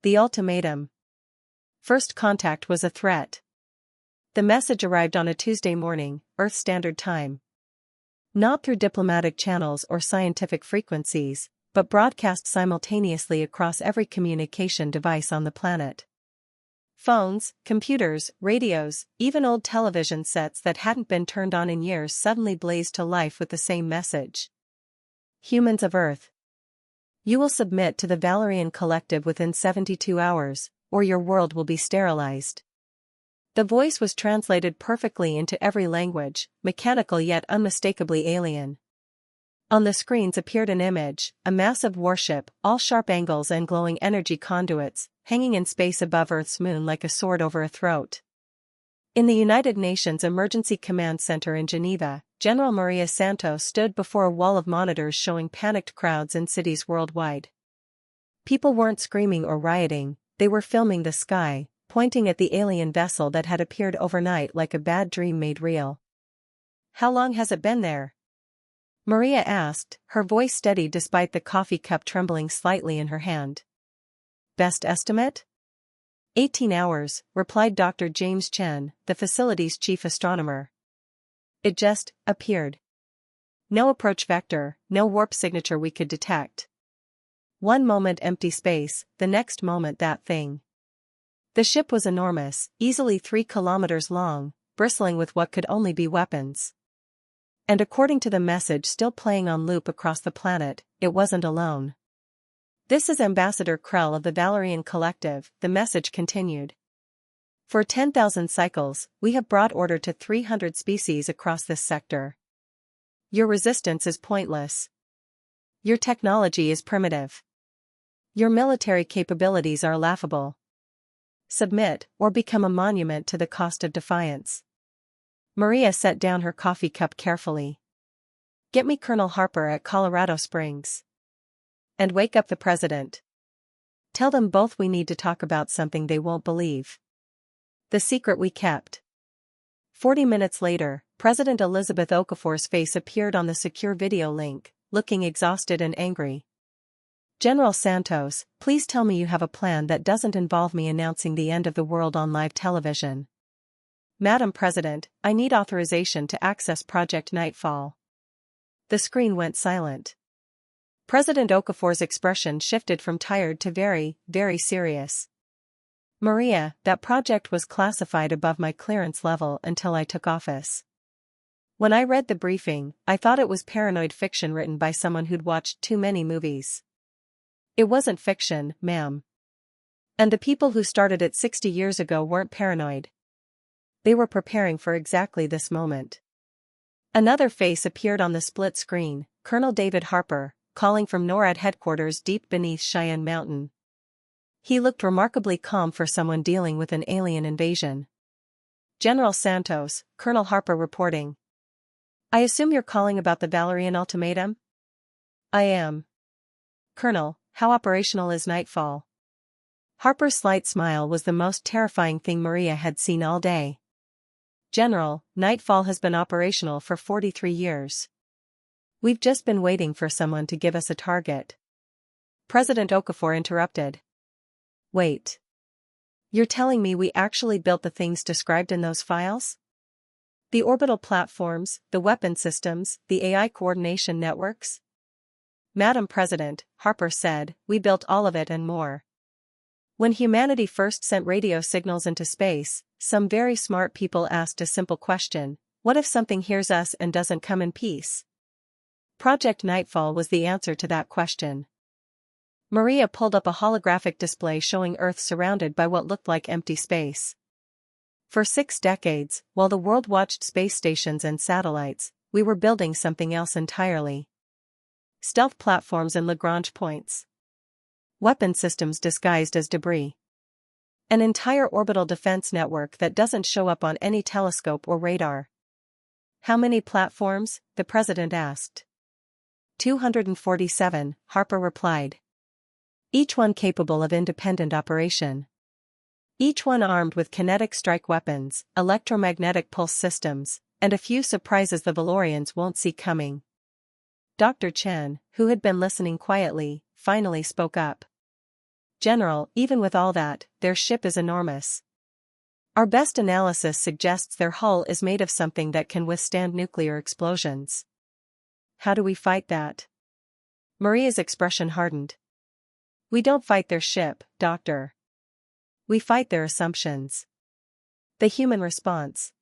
The ultimatum. First contact was a threat. The message arrived on a Tuesday morning, Earth Standard Time. Not through diplomatic channels or scientific frequencies, but broadcast simultaneously across every communication device on the planet. Phones, computers, radios, even old television sets that hadn't been turned on in years suddenly blazed to life with the same message. Humans of Earth. You will submit to the Valerian Collective within 72 hours, or your world will be sterilized. The voice was translated perfectly into every language, mechanical yet unmistakably alien. On the screens appeared an image, a massive warship, all sharp angles and glowing energy conduits, hanging in space above Earth's moon like a sword over a throat. In the United Nations Emergency Command Center in Geneva, General Maria Santos stood before a wall of monitors showing panicked crowds in cities worldwide. People weren't screaming or rioting, they were filming the sky, pointing at the alien vessel that had appeared overnight like a bad dream made real. "How long has it been there?" Maria asked, her voice steady despite the coffee cup trembling slightly in her hand. "Best estimate?" 18 hours, replied Dr. James Chen, the facility's chief astronomer. "It just appeared. No approach vector, no warp signature we could detect. One moment empty space, the next moment that thing." The ship was enormous, easily 3 kilometers long, bristling with what could only be weapons. And according to the message still playing on loop across the planet, it wasn't alone. "This is Ambassador Krell of the Valerian Collective," the message continued. "For 10,000 cycles, we have brought order to 300 species across this sector. Your resistance is pointless. Your technology is primitive. Your military capabilities are laughable. Submit, or become a monument to the cost of defiance." Maria set down her coffee cup carefully. "Get me Colonel Harper at Colorado Springs. And wake up the president. Tell them both we need to talk about something they won't believe. The secret we kept." 40 minutes later, President Elizabeth Okafor's face appeared on the secure video link, looking exhausted and angry. "General Santos, please tell me you have a plan that doesn't involve me announcing the end of the world on live television." "Madam President, I need authorization to access Project Nightfall." The screen went silent. President Okafor's expression shifted from tired to very, very serious. "Maria, that project was classified above my clearance level until I took office. When I read the briefing, I thought it was paranoid fiction written by someone who'd watched too many movies. It wasn't fiction, ma'am. And the people who started it 60 years ago weren't paranoid. They were preparing for exactly this moment." Another face appeared on the split screen, Colonel David Harper, calling from NORAD headquarters deep beneath Cheyenne Mountain. He looked remarkably calm for someone dealing with an alien invasion. "General Santos," Colonel Harper reporting. "I assume you're calling about the Valerian ultimatum?" "I am." "Colonel, how operational is Nightfall?" Harper's slight smile was the most terrifying thing Maria had seen all day. "General, Nightfall has been operational for 43 years. We've just been waiting for someone to give us a target." President Okafor interrupted. "Wait. You're telling me we actually built the things described in those files? The orbital platforms, the weapon systems, the AI coordination networks?" "Madam President," Harper said, "we built all of it and more. When humanity first sent radio signals into space, some very smart people asked a simple question: what if something hears us and doesn't come in peace? Project Nightfall was the answer to that question." Maria pulled up a holographic display showing Earth surrounded by what looked like empty space. "For 6 decades, while the world watched space stations and satellites, we were building something else entirely. Stealth platforms and Lagrange points. Weapon systems disguised as debris. An entire orbital defense network that doesn't show up on any telescope or radar." "How many platforms?" the president asked. 247, Harper replied. "Each one capable of independent operation. Each one armed with kinetic strike weapons, electromagnetic pulse systems, and a few surprises the Valorians won't see coming." Dr. Chen, who had been listening quietly, finally spoke up. General, even with all that, their ship is enormous. Our best analysis suggests their hull is made of something that can withstand nuclear explosions. How do we fight that? Maria's expression hardened. We don't fight their ship, Doctor. We fight their assumptions. The human response.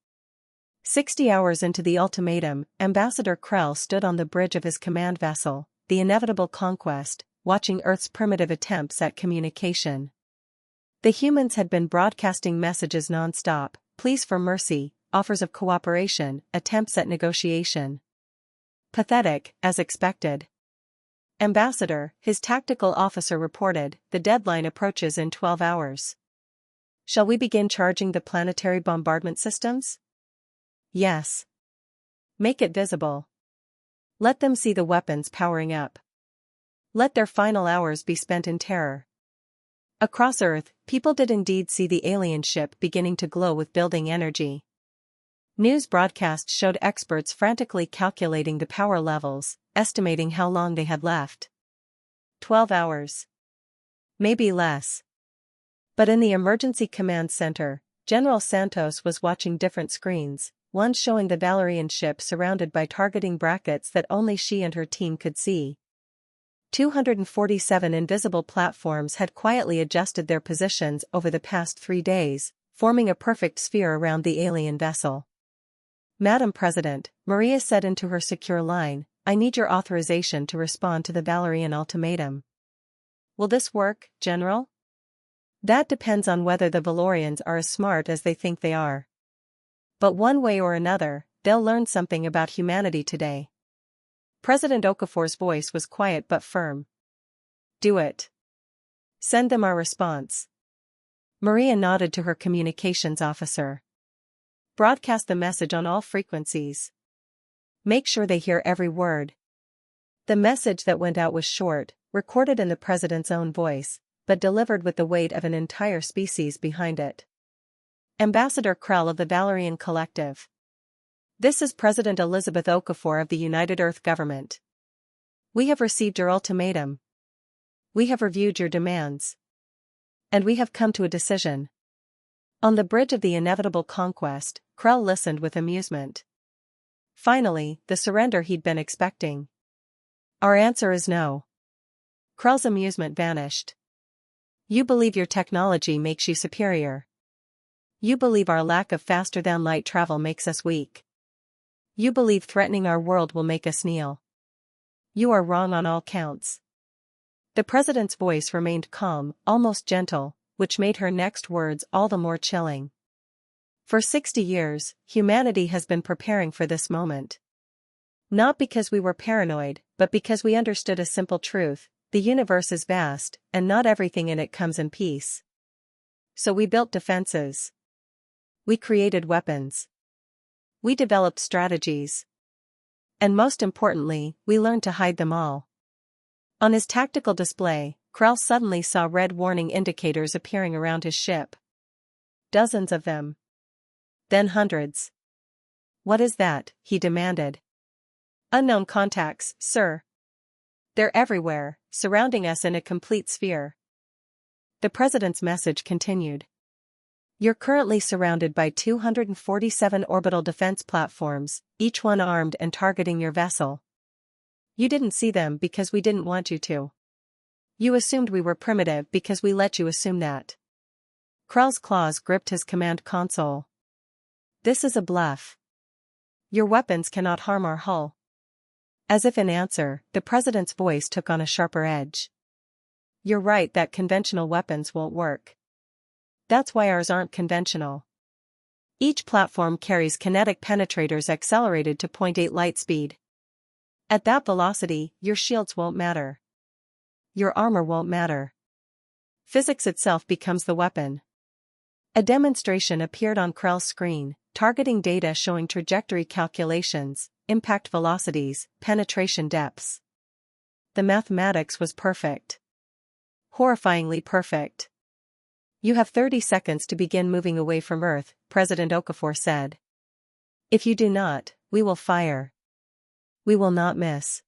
60 hours into the ultimatum, Ambassador Krell stood on the bridge of his command vessel, the inevitable conquest, watching Earth's primitive attempts at communication. The humans had been broadcasting messages non-stop, pleas for mercy, offers of cooperation, attempts at negotiation. Pathetic, as expected. Ambassador, his tactical officer reported, the deadline approaches in 12 hours. Shall we begin charging the planetary bombardment systems? Yes. Make it visible. Let them see the weapons powering up. Let their final hours be spent in terror. Across Earth, people did indeed see the alien ship beginning to glow with building energy. News broadcasts showed experts frantically calculating the power levels, estimating how long they had left. 12 hours. Maybe less. But in the emergency command center, General Santos was watching different screens, one showing the Valerian ship surrounded by targeting brackets that only she and her team could see. 247 invisible platforms had quietly adjusted their positions over the past 3 days, forming a perfect sphere around the alien vessel. Madam President, Maria said into her secure line, I need your authorization to respond to the Valerian ultimatum. Will this work, General? That depends on whether the Valorians are as smart as they think they are. But one way or another, they'll learn something about humanity today. President Okafor's voice was quiet but firm. Do it. Send them our response. Maria nodded to her communications officer. Broadcast the message on all frequencies. Make sure they hear every word. The message that went out was short, recorded in the president's own voice, but delivered with the weight of an entire species behind it. Ambassador Krell of the Valerian Collective. This is President Elizabeth Okafor of the United Earth Government. We have received your ultimatum. We have reviewed your demands. And we have come to a decision. On the bridge of the inevitable conquest, Krell listened with amusement. Finally, the surrender he'd been expecting. Our answer is no. Krell's amusement vanished. You believe your technology makes you superior. You believe our lack of faster-than-light travel makes us weak. You believe threatening our world will make us kneel. You are wrong on all counts. The president's voice remained calm, almost gentle, which made her next words all the more chilling. For 60 years, humanity has been preparing for this moment. Not because we were paranoid, but because we understood a simple truth: the universe is vast, and not everything in it comes in peace. So we built defenses. We created weapons. We developed strategies. And most importantly, we learned to hide them all. On his tactical display, Krell suddenly saw red warning indicators appearing around his ship. Dozens of them. Then hundreds. What is that? He demanded. Unknown contacts, sir. They're everywhere, surrounding us in a complete sphere. The president's message continued. You're currently surrounded by 247 orbital defense platforms, each one armed and targeting your vessel. You didn't see them because we didn't want you to. You assumed we were primitive because we let you assume that. Krell's claws gripped his command console. This is a bluff. Your weapons cannot harm our hull. As if in answer, the president's voice took on a sharper edge. You're right that conventional weapons won't work. That's why ours aren't conventional. Each platform carries kinetic penetrators accelerated to 0.8 light speed. At that velocity, your shields won't matter. Your armor won't matter. Physics itself becomes the weapon. A demonstration appeared on Krell's screen, targeting data showing trajectory calculations, impact velocities, penetration depths. The mathematics was perfect. Horrifyingly perfect. You have 30 seconds to begin moving away from Earth, President Okafor said. If you do not, we will fire. We will not miss.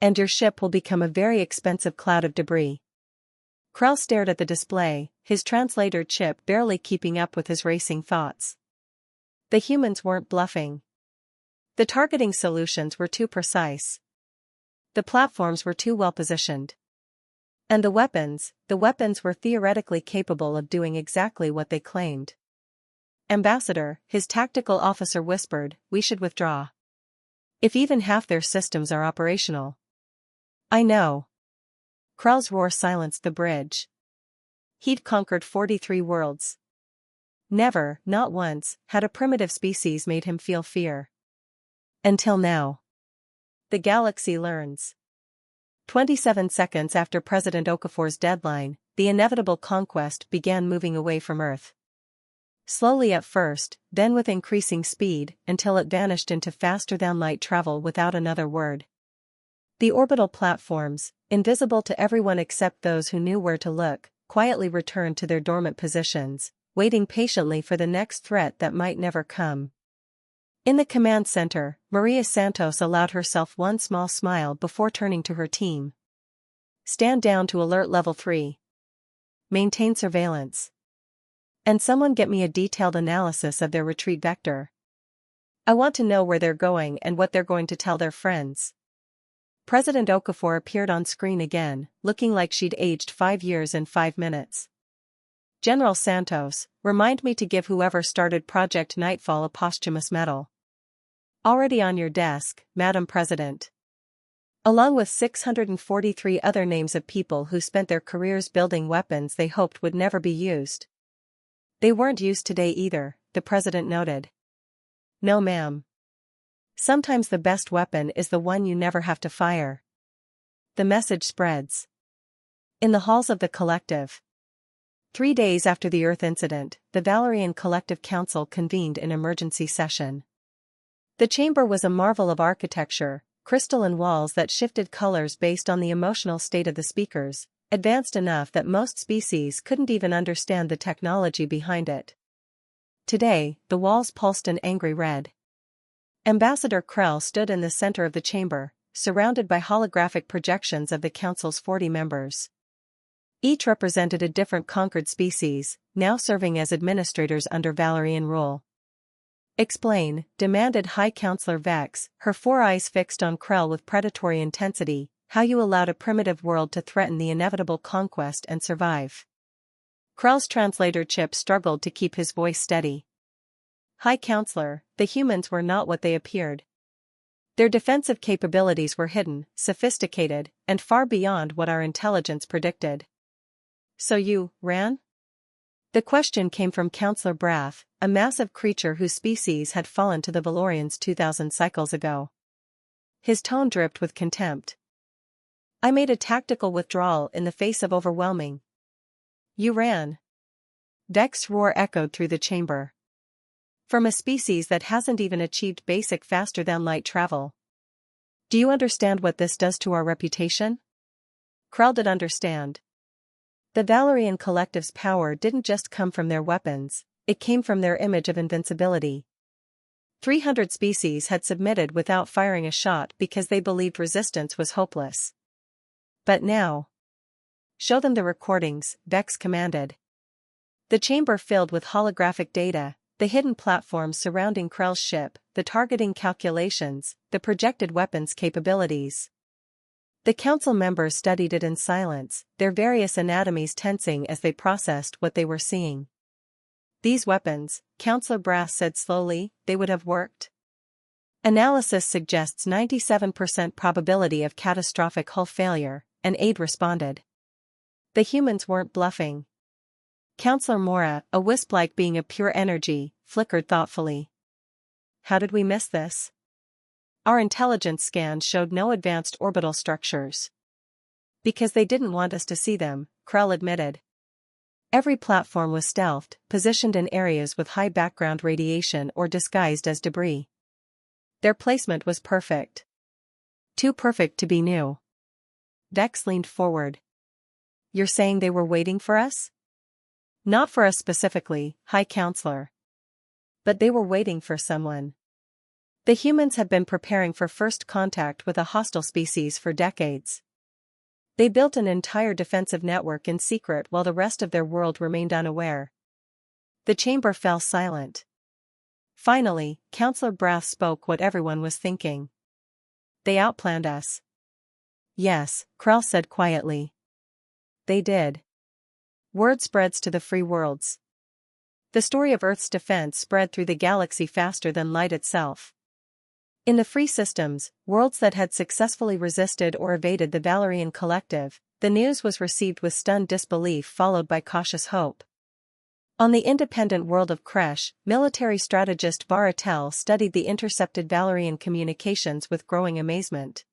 And your ship will become a very expensive cloud of debris. Krell stared at the display, his translator chip barely keeping up with his racing thoughts. The humans weren't bluffing. The targeting solutions were too precise. The platforms were too well positioned. And the weapons were theoretically capable of doing exactly what they claimed. Ambassador, his tactical officer whispered, we should withdraw. If even half their systems are operational. I know. Krell's roar silenced the bridge. He'd conquered 43 worlds. Never, not once, had a primitive species made him feel fear. Until now. The galaxy learns. 27 seconds after President Okafor's deadline, the inevitable conquest began moving away from Earth. Slowly at first, then with increasing speed, until it vanished into faster-than-light travel without another word. The orbital platforms, invisible to everyone except those who knew where to look, quietly returned to their dormant positions, waiting patiently for the next threat that might never come. In the command center, Maria Santos allowed herself one small smile before turning to her team. Stand down to alert level 3. Maintain surveillance. And someone get me a detailed analysis of their retreat vector. I want to know where they're going and what they're going to tell their friends. President Okafor appeared on screen again, looking like she'd aged 5 years in 5 minutes. General Santos, remind me to give whoever started Project Nightfall a posthumous medal. Already on your desk, Madam President. Along with 643 other names of people who spent their careers building weapons they hoped would never be used. They weren't used today either, the president noted. No ma'am. Sometimes the best weapon is the one you never have to fire. The message spreads. In the halls of the collective. 3 days after the Earth incident, the Valerian Collective Council convened an emergency session. The chamber was a marvel of architecture, crystalline walls that shifted colors based on the emotional state of the speakers, advanced enough that most species couldn't even understand the technology behind it. Today, the walls pulsed an angry red. Ambassador Krell stood in the center of the chamber, surrounded by holographic projections of the council's 40 members. Each represented a different conquered species, now serving as administrators under Valerian rule. Explain, demanded High Counselor Vex, her 4 eyes fixed on Krell with predatory intensity, how you allowed a primitive world to threaten the inevitable conquest and survive. Krell's translator chip struggled to keep his voice steady. High Counselor, the humans were not what they appeared. Their defensive capabilities were hidden, sophisticated, and far beyond what our intelligence predicted. So you ran? The question came from Counselor Brath, a massive creature whose species had fallen to the Valorians 2,000 cycles ago. His tone dripped with contempt. I made a tactical withdrawal in the face of overwhelming. You ran. Vex's roar echoed through the chamber. From a species that hasn't even achieved basic faster-than-light travel. Do you understand what this does to our reputation? Krell did understand. The Valerian Collective's power didn't just come from their weapons, it came from their image of invincibility. 300 species had submitted without firing a shot because they believed resistance was hopeless. But now. Show them the recordings, Vex commanded. The chamber filled with holographic data, the hidden platforms surrounding Krell's ship, the targeting calculations, the projected weapons capabilities. The council members studied it in silence, their various anatomies tensing as they processed what they were seeing. These weapons, Counselor Brass said slowly, they would have worked. Analysis suggests 97% probability of catastrophic hull failure, and Aide responded. The humans weren't bluffing. Counselor Mora, a wisp-like being of pure energy, flickered thoughtfully. How did we miss this? Our intelligence scans showed no advanced orbital structures. Because they didn't want us to see them, Krell admitted. Every platform was stealthed, positioned in areas with high background radiation or disguised as debris. Their placement was perfect. Too perfect to be new. Vex leaned forward. You're saying they were waiting for us? Not for us specifically, High Counselor. But they were waiting for someone. The humans have been preparing for first contact with a hostile species for decades. They built an entire defensive network in secret while the rest of their world remained unaware. The chamber fell silent. Finally, Counselor Brath spoke what everyone was thinking. They outplanned us. Yes, Krell said quietly. They did. Word spreads to the free worlds. The story of Earth's defense spread through the galaxy faster than light itself. In the free systems, worlds that had successfully resisted or evaded the Valerian Collective, the news was received with stunned disbelief followed by cautious hope. On the independent world of Kresh, military strategist Varatel studied the intercepted Valerian communications with growing amazement.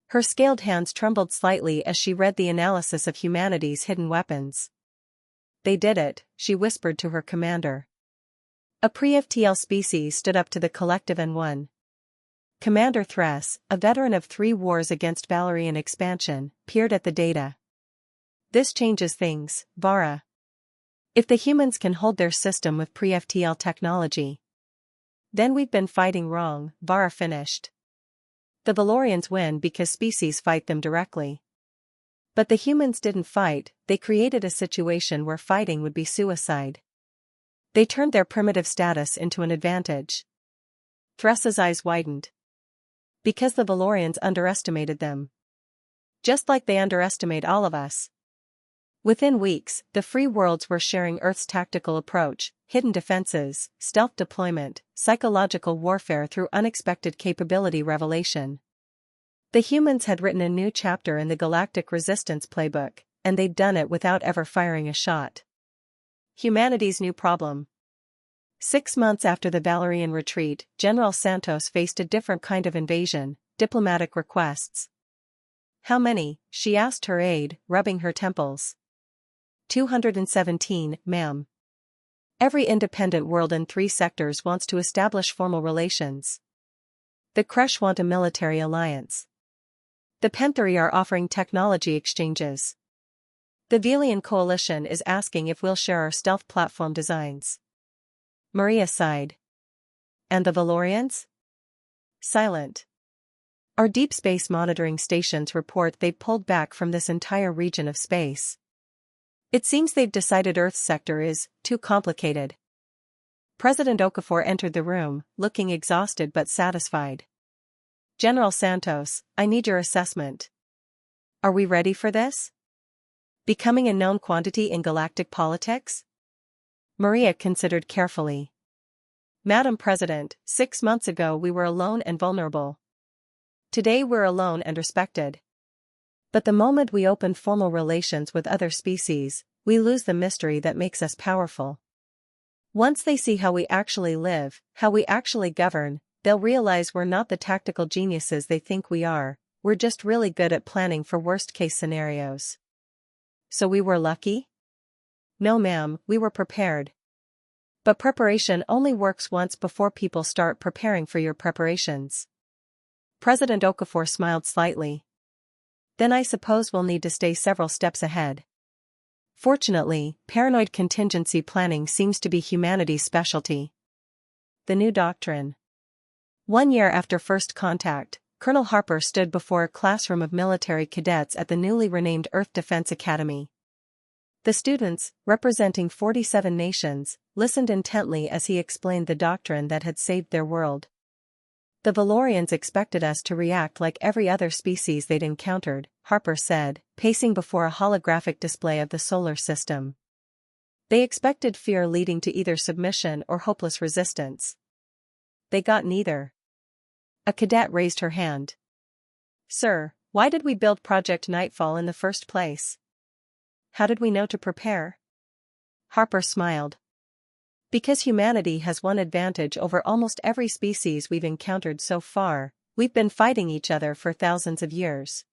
Her scaled hands trembled slightly as she read the analysis of humanity's hidden weapons. They did it, she whispered to her commander. A pre-FTL species stood up to the collective and won. Commander Thress, a veteran of 3 wars against Valerian expansion, peered at the data. This changes things, Vara. If the humans can hold their system with pre-FTL technology, then we've been fighting wrong, Vara finished. The Valorians win because species fight them directly. But the humans didn't fight, they created a situation where fighting would be suicide. They turned their primitive status into an advantage. Thress's eyes widened. Because the Valorians underestimated them. Just like they underestimate all of us. Within weeks, the free worlds were sharing Earth's tactical approach, hidden defenses, stealth deployment, psychological warfare through unexpected capability revelation. The humans had written a new chapter in the Galactic Resistance playbook, and they'd done it without ever firing a shot. Humanity's new problem. 6 months after the Valerian retreat, General Santos faced a different kind of invasion, diplomatic requests. How many? She asked her aide, rubbing her temples. 217, ma'am. Every independent world in 3 sectors wants to establish formal relations. The Kresh want a military alliance. The Pentheri are offering technology exchanges. The Velian coalition is asking if we'll share our stealth platform designs. Maria sighed. And the Valorians? Silent. Our deep space monitoring stations report they've pulled back from this entire region of space. It seems they've decided Earth's sector is too complicated. President Okafor entered the room, looking exhausted but satisfied. General Santos, I need your assessment. Are we ready for this? Becoming a known quantity in galactic politics? Maria considered carefully. Madam President, 6 months ago we were alone and vulnerable. Today we're alone and respected. But the moment we open formal relations with other species, we lose the mystery that makes us powerful. Once they see how we actually live, how we actually govern, they'll realize we're not the tactical geniuses they think we are, we're just really good at planning for worst-case scenarios. So we were lucky? No ma'am, we were prepared. But preparation only works once before people start preparing for your preparations. President Okafor smiled slightly. Then I suppose we'll need to stay several steps ahead. Fortunately, paranoid contingency planning seems to be humanity's specialty. The new doctrine. 1 year after first contact, Colonel Harper stood before a classroom of military cadets at the newly renamed Earth Defense Academy. The students, representing 47 nations, listened intently as he explained the doctrine that had saved their world. The Valorians expected us to react like every other species they'd encountered, Harper said, pacing before a holographic display of the solar system. They expected fear leading to either submission or hopeless resistance. They got neither. A cadet raised her hand. Sir, why did we build Project Nightfall in the first place? How did we know to prepare? Harper smiled. Because humanity has one advantage over almost every species we've encountered so far, we've been fighting each other for thousands of years.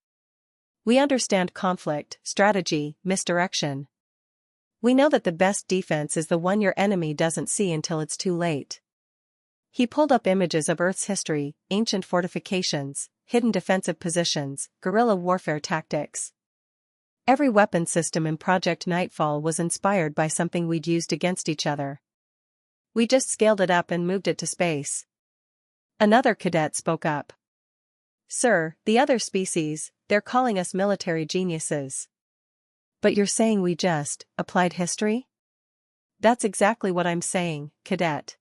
We understand conflict, strategy, misdirection. We know that the best defense is the one your enemy doesn't see until it's too late. He pulled up images of Earth's history, ancient fortifications, hidden defensive positions, guerrilla warfare tactics. Every weapon system in Project Nightfall was inspired by something we'd used against each other. We just scaled it up and moved it to space. Another cadet spoke up. Sir, the other species, they're calling us military geniuses. But you're saying we just applied history? That's exactly what I'm saying, cadet.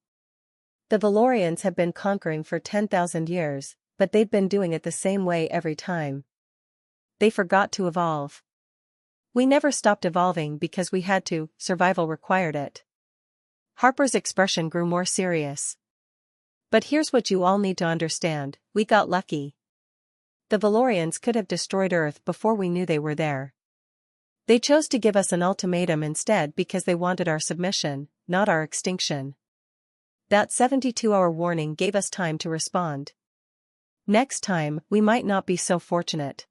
The Valorians have been conquering for 10,000 years, but they've been doing it the same way every time. They forgot to evolve. We never stopped evolving because we had to, survival required it. Harper's expression grew more serious. But here's what you all need to understand, we got lucky. The Valorians could have destroyed Earth before we knew they were there. They chose to give us an ultimatum instead because they wanted our submission, not our extinction. That 72-hour warning gave us time to respond. Next time, we might not be so fortunate.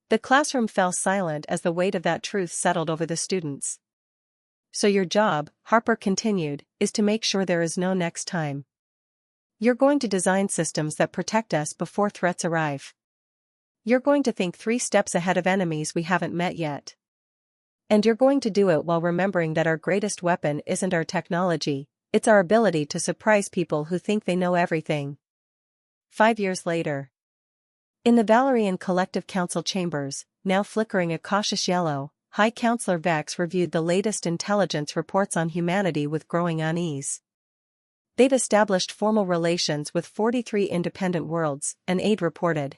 The classroom fell silent as the weight of that truth settled over the students. So your job, Harper continued, is to make sure there is no next time. You're going to design systems that protect us before threats arrive. You're going to think 3 steps ahead of enemies we haven't met yet. And you're going to do it while remembering that our greatest weapon isn't our technology, it's our ability to surprise people who think they know everything. 5 years later. In the Valerian Collective Council chambers, now flickering a cautious yellow, High Counselor Vex reviewed the latest intelligence reports on humanity with growing unease. They've established formal relations with 43 independent worlds, an aide reported.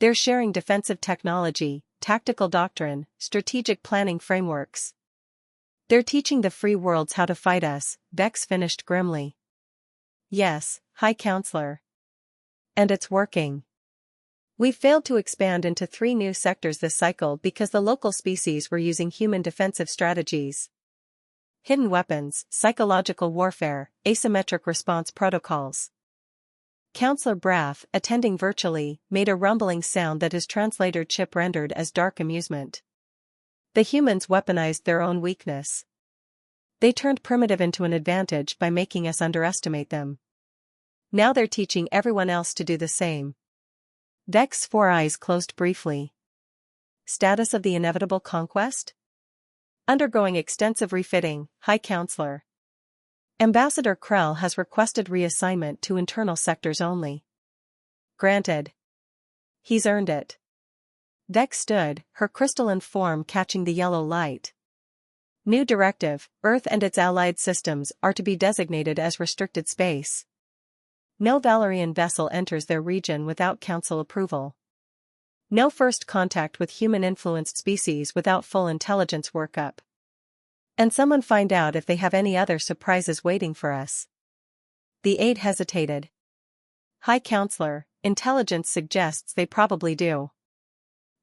They're sharing defensive technology, tactical doctrine, strategic planning frameworks. They're teaching the free worlds how to fight us, Vex finished grimly. Yes, High Counselor. And it's working. We've failed to expand into 3 new sectors this cycle because the local species were using human defensive strategies. Hidden weapons, psychological warfare, asymmetric response protocols. Counselor Braff, attending virtually, made a rumbling sound that his translator chip rendered as dark amusement. The humans weaponized their own weakness. They turned primitive into an advantage by making us underestimate them. Now they're teaching everyone else to do the same. Vex's 4 eyes closed briefly. Status of the inevitable conquest? Undergoing extensive refitting, High Counselor. Ambassador Krell has requested reassignment to internal sectors only. Granted. He's earned it. Vex stood, her crystalline form catching the yellow light. New directive, Earth and its allied systems are to be designated as restricted space. No Valerian vessel enters their region without Council approval. No first contact with human-influenced species without full intelligence workup. And someone find out if they have any other surprises waiting for us. The aide hesitated. High Counselor, intelligence suggests they probably do.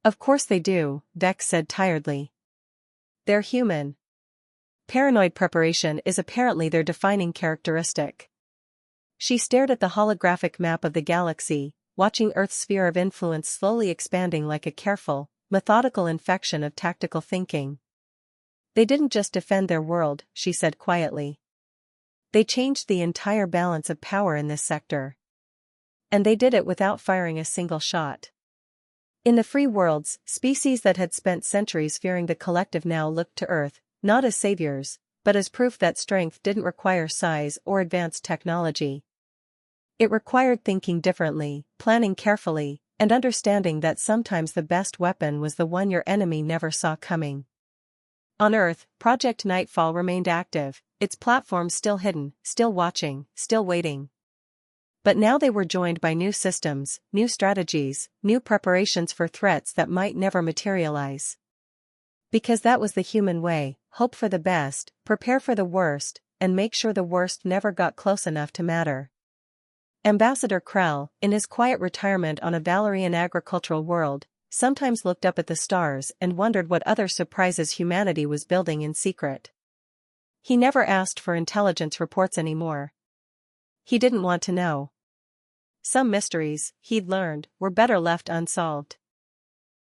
Of course they do, Vex said tiredly. They're human. Paranoid preparation is apparently their defining characteristic. She stared at the holographic map of the galaxy, watching Earth's sphere of influence slowly expanding like a careful, methodical infection of tactical thinking. They didn't just defend their world, she said quietly. They changed the entire balance of power in this sector. And they did it without firing a single shot. In the free worlds, species that had spent centuries fearing the collective now looked to Earth, not as saviors, but as proof that strength didn't require size or advanced technology. It required thinking differently, planning carefully, and understanding that sometimes the best weapon was the one your enemy never saw coming. On Earth, Project Nightfall remained active, its platform still hidden, still watching, still waiting. But now they were joined by new systems, new strategies, new preparations for threats that might never materialize. Because that was the human way, hope for the best, prepare for the worst, and make sure the worst never got close enough to matter. Ambassador Krell, in his quiet retirement on a Valerian agricultural world, sometimes looked up at the stars and wondered what other surprises humanity was building in secret. He never asked for intelligence reports anymore. He didn't want to know. Some mysteries, he'd learned, were better left unsolved.